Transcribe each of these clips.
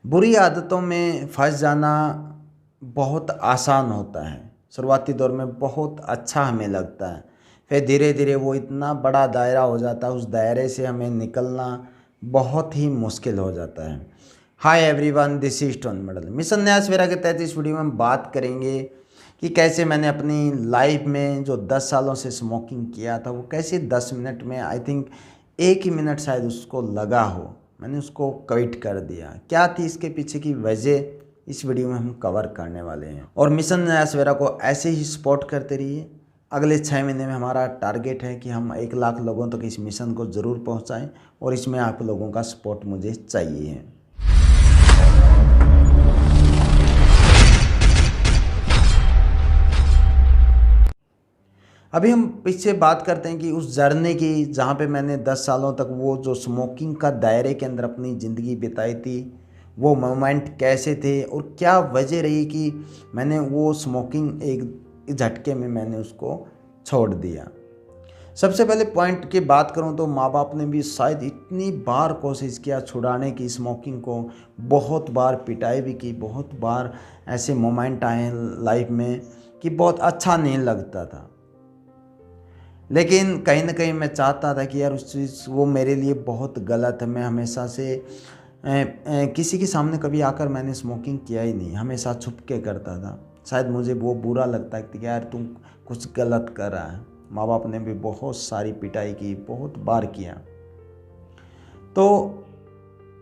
बुरी आदतों में फंस जाना बहुत आसान होता है। शुरुआती दौर में बहुत अच्छा हमें लगता है, फिर धीरे धीरे वो इतना बड़ा दायरा हो जाता है, उस दायरे से हमें निकलना बहुत ही मुश्किल हो जाता है। Hi everyone, this is tone model mission नया सवेरा के तहत इस वीडियो में हम बात करेंगे कि कैसे मैंने अपनी लाइफ में जो 10 सालों से स्मोकिंग किया था वो कैसे 10 मिनट में, आई थिंक 1 ही मिनट शायद उसको लगा हो, मैंने उसको क्विट कर दिया। क्या थी इसके पीछे की वजह, इस वीडियो में हम कवर करने वाले हैं। और मिशन नया सवेरा को ऐसे ही सपोर्ट करते रहिए। अगले 6 महीने में हमारा टारगेट है कि हम 1 लाख लोगों तक इस मिशन को ज़रूर पहुंचाएं, और इसमें आप लोगों का सपोर्ट मुझे चाहिए है। अभी हम पीछे बात करते हैं कि उस जर्नी की, जहाँ पे मैंने 10 सालों तक वो जो स्मोकिंग का दायरे के अंदर अपनी ज़िंदगी बिताई थी, वो मोमेंट कैसे थे और क्या वजह रही कि मैंने वो स्मोकिंग एक झटके में मैंने उसको छोड़ दिया। सबसे पहले पॉइंट की बात करूं तो माँ बाप ने भी शायद इतनी बार कोशिश किया छुड़ाने की स्मोकिंग को, बहुत बार पिटाई भी की, बहुत बार ऐसे मोमेंट आए लाइफ में कि बहुत अच्छा नहीं लगता था। लेकिन कहीं ना कहीं मैं चाहता था कि यार उस चीज़ वो मेरे लिए बहुत गलत है। मैं हमेशा से किसी के सामने कभी आकर मैंने स्मोकिंग किया ही नहीं, हमेशा छुप के करता था। शायद मुझे वो बुरा लगता है कि यार तुम कुछ गलत कर रहा है। माँ बाप ने भी बहुत सारी पिटाई की, बहुत बार किया। तो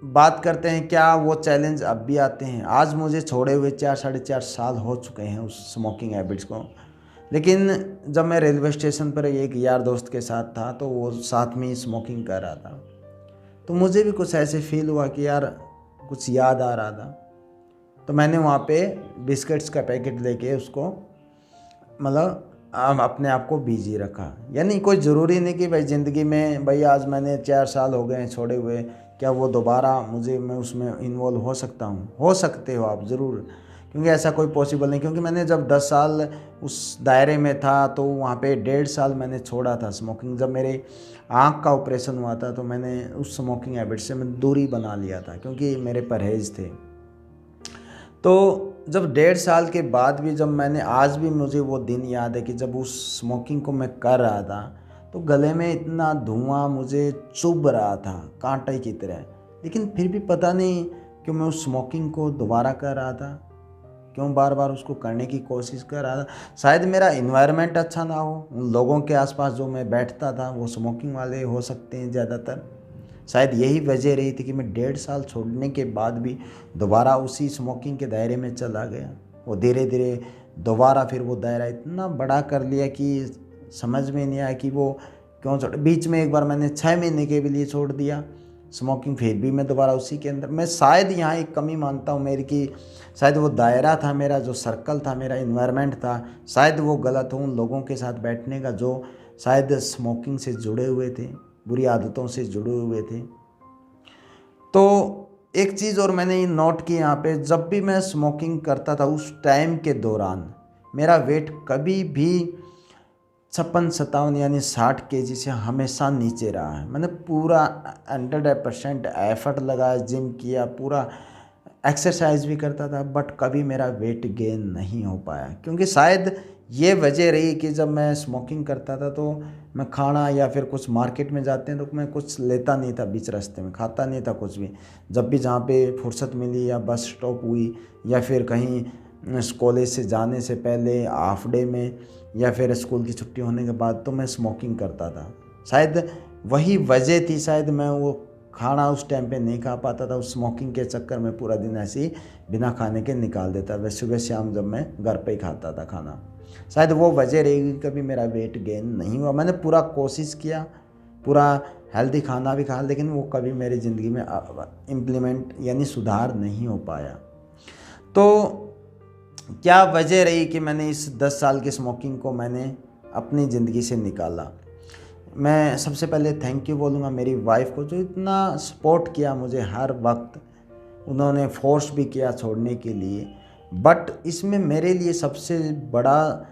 बात करते हैं क्या वो चैलेंज अब भी आते हैं। आज मुझे छोड़े हुए 4 साढ़े 4 साल हो चुके हैं उस स्मोकिंग हैबिट्स को। लेकिन जब मैं रेलवे स्टेशन पर एक यार दोस्त के साथ था तो वो साथ में ही स्मोकिंग कर रहा था, तो मुझे भी कुछ ऐसे फील हुआ कि यार कुछ याद आ रहा था। तो मैंने वहाँ पे बिस्किट्स का पैकेट लेके उसको, मतलब अपने आप को बिजी रखा। यानी कोई ज़रूरी नहीं कि भाई ज़िंदगी में, भाई आज मैंने 4 साल हो गए हैं छोड़े हुए, क्या वो दोबारा मैं उसमें इन्वॉल्व हो सकता हूँ? हो सकते हो आप ज़रूर, क्योंकि ऐसा कोई पॉसिबल नहीं। क्योंकि मैंने जब 10 साल उस दायरे में था तो वहाँ पे 1.5 साल मैंने छोड़ा था स्मोकिंग। जब मेरे आँख का ऑपरेशन हुआ था तो मैंने उस स्मोकिंग हैबिट से मैं दूरी बना लिया था, क्योंकि मेरे परहेज़ थे। तो जब 1.5 साल के बाद भी, जब मैंने, आज भी मुझे वो दिन याद है कि जब उस स्मोकिंग को मैं कर रहा था तो गले में इतना धुआं मुझे चुभ रहा था कांटे की तरह। लेकिन फिर भी पता नहीं क्यों मैं उस स्मोकिंग को दोबारा कर रहा था, क्यों बार बार उसको करने की कोशिश कर रहा था। शायद मेरा इन्वायरमेंट अच्छा ना हो, उन लोगों के आसपास जो मैं बैठता था वो स्मोकिंग वाले हो सकते हैं ज़्यादातर। शायद यही वजह रही थी कि मैं 1.5 साल छोड़ने के बाद भी दोबारा उसी स्मोकिंग के दायरे में चला गया। वो धीरे धीरे दोबारा फिर वो दायरा इतना बड़ा कर लिया कि समझ में नहीं आया कि वो क्यों छोड़। बीच में एक बार मैंने 6 महीने के लिए छोड़ दिया स्मोकिंग, फिर भी मैं दोबारा उसी के अंदर। मैं शायद यहाँ एक कमी मानता हूँ मेरी कि शायद वो दायरा था मेरा, जो सर्कल था, मेरा इन्वायरमेंट था, शायद वो गलत हो। उन लोगों के साथ बैठने का जो शायद स्मोकिंग से जुड़े हुए थे, बुरी आदतों से जुड़े हुए थे। तो एक चीज़ और मैंने ये नोट की यहाँ पे, जब भी मैं स्मोकिंग करता था उस टाइम के दौरान मेरा वेट कभी भी 56-57 यानी 60 kg से हमेशा नीचे रहा है। मैंने पूरा 100% एफर्ट लगाया, जिम किया, पूरा एक्सरसाइज भी करता था, बट कभी मेरा वेट गेन नहीं हो पाया। क्योंकि शायद ये वजह रही कि जब मैं स्मोकिंग करता था तो मैं खाना या फिर कुछ मार्केट में जाते हैं तो मैं कुछ लेता नहीं था, बीच रास्ते में खाता नहीं था कुछ भी। जब भी जहाँ पे फुर्सत मिली या बस स्टॉप हुई या फिर कहीं कॉलेज से जाने से पहले हाफ डे में या फिर स्कूल की छुट्टी होने के बाद, तो मैं स्मोकिंग करता था। शायद वही वजह थी, शायद मैं वो खाना उस टाइम पे नहीं खा पाता था। उस स्मोकिंग के चक्कर में पूरा दिन ऐसे ही बिना खाने के निकाल देता था, सुबह शाम जब मैं घर पे ही खाता था खाना। शायद वो वजह रहेगी, कभी मेरा वेट गेन नहीं हुआ। मैंने पूरा कोशिश किया, पूरा हेल्दी खाना भी खाया, लेकिन वो कभी मेरी ज़िंदगी में इम्प्लीमेंट यानी सुधार नहीं हो पाया। तो क्या वजह रही कि मैंने इस 10 साल की स्मोकिंग को मैंने अपनी ज़िंदगी से निकाला? मैं सबसे पहले थैंक यू बोलूँगा मेरी वाइफ को, जो इतना सपोर्ट किया मुझे हर वक्त। उन्होंने फोर्स भी किया छोड़ने के लिए। बट इसमें मेरे लिए सबसे बड़ा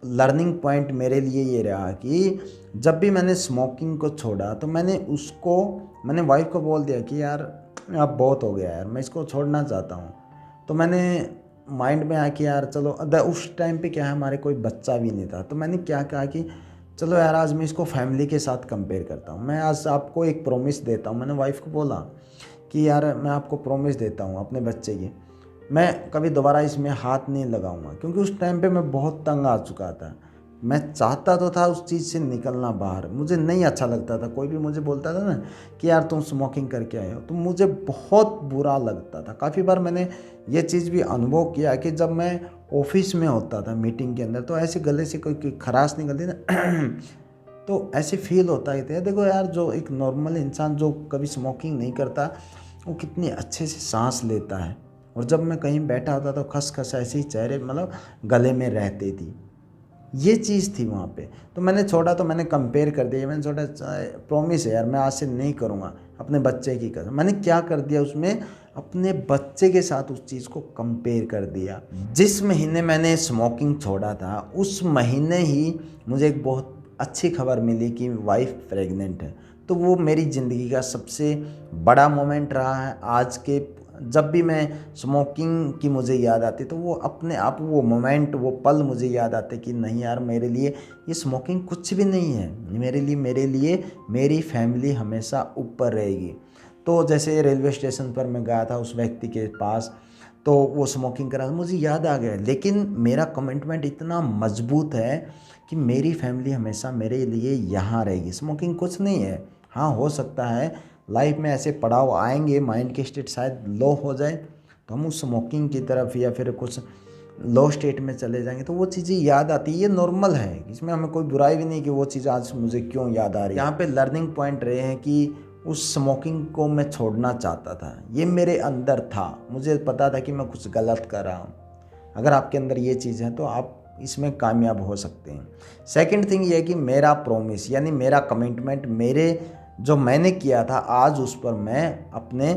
लर्निंग पॉइंट मेरे लिए ये रहा कि जब भी मैंने स्मोकिंग को छोड़ा तो मैंने वाइफ को बोल दिया कि यार अब बहुत हो गया यार, मैं इसको छोड़ना चाहता हूँ। तो मैंने माइंड में आया कि यार चलो उस टाइम पे क्या है, हमारे कोई बच्चा भी नहीं था। तो मैंने क्या कहा कि चलो यार आज मैं इसको फैमिली के साथ कंपेयर करता हूँ। मैं आज आपको एक प्रॉमिस देता हूँ। मैंने वाइफ को बोला कि यार मैं आपको प्रॉमिस देता हूँ अपने बच्चे की, मैं कभी दोबारा इसमें हाथ नहीं लगाऊंगा। क्योंकि उस टाइम पे मैं बहुत तंग आ चुका था। मैं चाहता तो था उस चीज़ से निकलना बाहर, मुझे नहीं अच्छा लगता था। कोई भी मुझे बोलता था ना कि यार तुम स्मोकिंग करके आए हो, तो मुझे बहुत बुरा लगता था। काफ़ी बार मैंने ये चीज़ भी अनुभव किया कि जब मैं ऑफिस में होता था मीटिंग के अंदर, तो ऐसे गले से कोई खराश निकलती ना तो ऐसे फील होता ही था। देखो यार, जो एक नॉर्मल इंसान जो कभी स्मोकिंग नहीं करता, वो कितनी अच्छे से सांस लेता है। और जब मैं कहीं बैठा होता तो खस ऐसे ही चेहरे मतलब गले में रहते थी। ये चीज़ थी वहाँ पे। तो मैंने छोड़ा, तो मैंने कंपेयर कर दिया। मैंने छोड़ा, प्रॉमिस है यार मैं आज से नहीं करूँगा, अपने बच्चे की कसम। मैंने क्या कर दिया उसमें, अपने बच्चे के साथ उस चीज़ को कंपेयर कर दिया। जिस महीने मैंने स्मोकिंग छोड़ा था, उस महीने ही मुझे एक बहुत अच्छी खबर मिली कि वाइफ प्रेग्नेंट है। तो वो मेरी ज़िंदगी का सबसे बड़ा मोमेंट रहा है आज के। जब भी मैं स्मोकिंग की मुझे याद आती तो वो अपने आप वो मोमेंट, वो पल मुझे याद आते कि नहीं यार, मेरे लिए ये स्मोकिंग कुछ भी नहीं है। मेरे लिए मेरी फैमिली हमेशा ऊपर रहेगी। तो जैसे रेलवे स्टेशन पर मैं गया था उस व्यक्ति के पास, तो वो स्मोकिंग कर रहा था, मुझे याद आ गया। लेकिन मेरा कमिटमेंट इतना मजबूत है कि मेरी फैमिली हमेशा मेरे लिए यहाँ रहेगी। स्मोकिंग कुछ नहीं है। हाँ, हो सकता है लाइफ में ऐसे पड़ाव आएंगे, माइंड की स्टेट शायद लो हो जाए, तो हम उस स्मोकिंग की तरफ या फिर कुछ लो स्टेट में चले जाएंगे, तो वो चीज़ें याद आती है। ये नॉर्मल है, इसमें हमें कोई बुराई भी नहीं कि वो चीज़ आज मुझे क्यों याद आ रही है। यहाँ पे लर्निंग पॉइंट रहे हैं कि उस स्मोकिंग को मैं छोड़ना चाहता था। ये मेरे अंदर था, मुझे पता था कि मैं कुछ गलत कर रहा हूँ। अगर आपके अंदर ये चीज़ है तो आप इसमें कामयाब हो सकते हैं। सेकंड थिंग ये है कि मेरा प्रॉमिस यानी मेरा कमिटमेंट, मेरे जो मैंने किया था, आज उस पर मैं अपने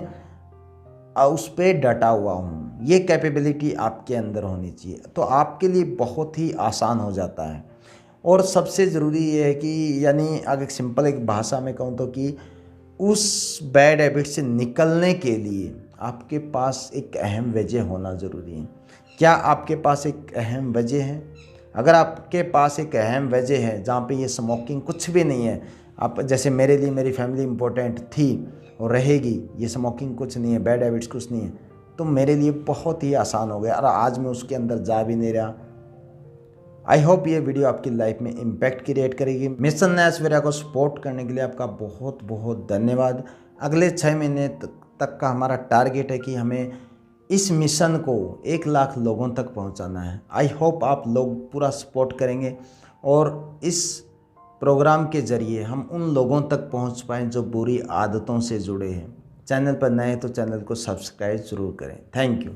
उस पर डटा हुआ हूँ। ये कैपेबिलिटी आपके अंदर होनी चाहिए, तो आपके लिए बहुत ही आसान हो जाता है। और सबसे ज़रूरी ये है कि यानी अगर सिंपल एक भाषा में कहूँ तो कि उस बैड हैबिट से निकलने के लिए आपके पास एक अहम वजह होना ज़रूरी है। क्या आपके पास एक अहम वजह है? अगर आपके पास एक अहम वजह है जहाँ पे ये स्मोकिंग कुछ भी नहीं है, आप जैसे मेरे लिए मेरी फैमिली इम्पोर्टेंट थी और रहेगी, ये स्मोकिंग कुछ नहीं है, बैड हैबिट्स कुछ नहीं है, तो मेरे लिए बहुत ही आसान हो गया और आज मैं उसके अंदर जा भी नहीं रहा। आई होप ये वीडियो आपकी लाइफ में इम्पैक्ट क्रिएट करेगी। मिशन नया सवेरा को सपोर्ट करने के लिए आपका बहुत बहुत धन्यवाद। अगले 6 महीने तक का हमारा टारगेट है कि हमें इस मिशन को 1 लाख लोगों तक पहुंचाना है। आई होप आप लोग पूरा सपोर्ट करेंगे और इस प्रोग्राम के ज़रिए हम उन लोगों तक पहुंच पाएँ जो बुरी आदतों से जुड़े हैं। चैनल पर नए तो चैनल को सब्सक्राइब ज़रूर करें। Thank you.